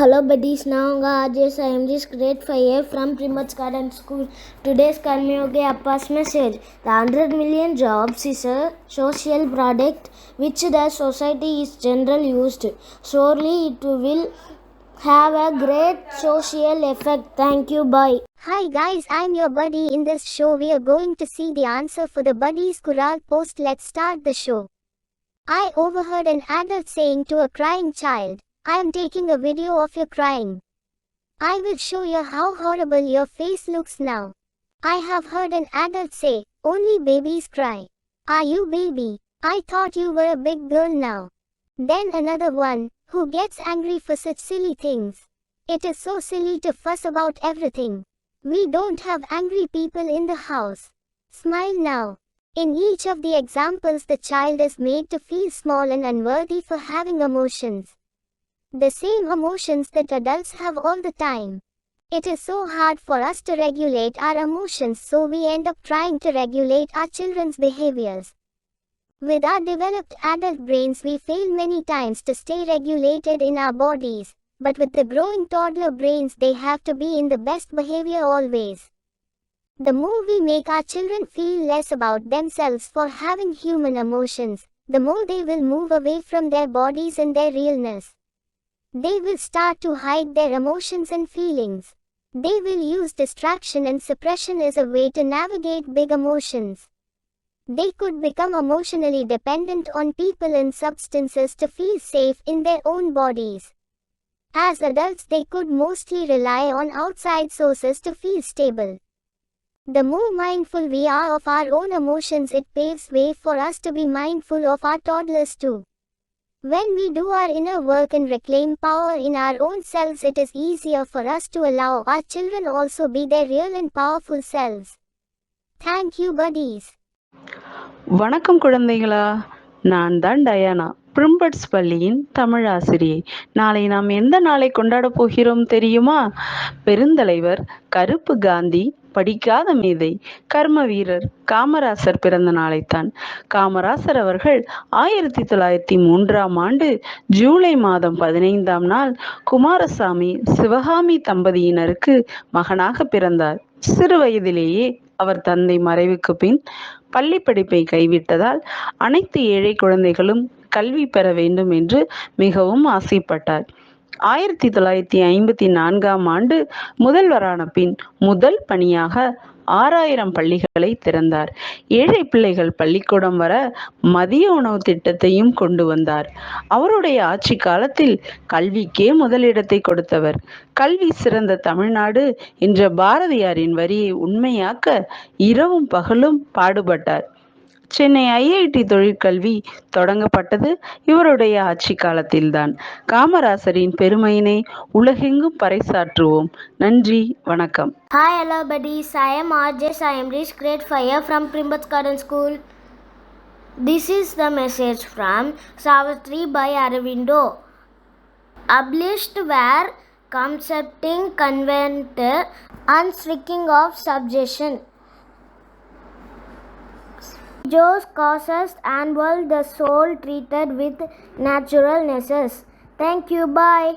Hello buddies, now Ajes, I am this grade 5A from Primats Garden School. Today's Karmyoge Appa's message. The 100 million jobs is a social product which the society is generally used. Surely it will have a great social effect. Thank you, bye. Hi guys, I'm your buddy. In this show we are going to see the answer for the buddies Kural post. Let's start the show. I overheard an adult saying to a crying child, I am taking a video of you crying. I will show you how horrible your face looks now. I have heard an adult say, only babies cry. Are you baby? I thought you were a big girl now. Then another one, who gets angry for such silly things. It is so silly to fuss about everything. We don't have angry people in the house. Smile now. In each of the examples the child is made to feel small and unworthy for having emotions. The same emotions that adults have all the time. It is so hard for us to regulate our emotions, so we end up trying to regulate our children's behaviors. With our developed adult brains we fail many times to stay regulated in our bodies, but with the growing toddler brains they have to be in the best behavior always. The more we make our children feel less about themselves for having human emotions, the more they will move away from their bodies and their realness. They will start to hide their emotions and feelings. They will use distraction and suppression as a way to navigate big emotions. They could become emotionally dependent on people and substances to feel safe in their own bodies. As adults, they could mostly rely on outside sources to feel stable. The more mindful we are of our own emotions, it paves way for us to be mindful of our toddlers too. When we do our inner work and reclaim power in our own selves, it is easier for us to allow our children also be their real and powerful selves. Thank you, buddies. வணக்கம் குழந்தைகளா, நான் தான் Diana, பிரிம்பட்ஸ் பள்ளியின் தமிழ் ஆசிரியை. நாளை நாம் எந்த நாளை கொண்டாட போகிறோம் தெரியுமா? பெருந்தலைவர் கருப்பு காந்தி, படிக்காத மேதை, கர்ம வீரர் காமராசர் பிறந்த நாளைத்தான். காமராசர் அவர்கள் 1903 ஜூலை மாதம் 15 நாள் குமாரசாமி சிவகாமி தம்பதியினருக்கு மகனாக பிறந்தார். சிறு வயதிலேயே அவர் தந்தை மறைவுக்கு பின் பள்ளி படிப்பை கைவிட்டதால் அனைத்து ஏழை குழந்தைகளும் கல்வி பெற வேண்டும் என்று மிகவும் ஆசைப்பட்டார். 1954 முதல்வரான பின் முதல் பணியாக 6000 பள்ளிகளை திறந்தார். ஏழை பிள்ளைகள் பள்ளிக்கூடம் வர மதிய உணவு திட்டத்தையும் கொண்டு வந்தார். அவருடைய ஆட்சி காலத்தில் கல்விக்கே முதலிடத்தை கொடுத்தவர். கல்வி சிறந்த தமிழ்நாடு என்ற பாரதியாரின் வரியை உண்மையாக்க இரவும் பகலும் பாடுபட்டார். சென்னை ஐஐடி தொழிற்கல்வி தொடங்கப்பட்டது இவருடைய ஆட்சி காலத்தில்தான். காமராசரின் பெருமையினை உலகெங்கும் பறைசாற்றுவோம். நன்றி, வணக்கம். Hi, hello buddies. I am Ajes. I am this grade 5A from Primats Garden School. This is the message from Savitri by Aravindo. Ablished were concepting convent and striking of subjection. Joes causes and world the soul treated with natural necess. Thank you, bye.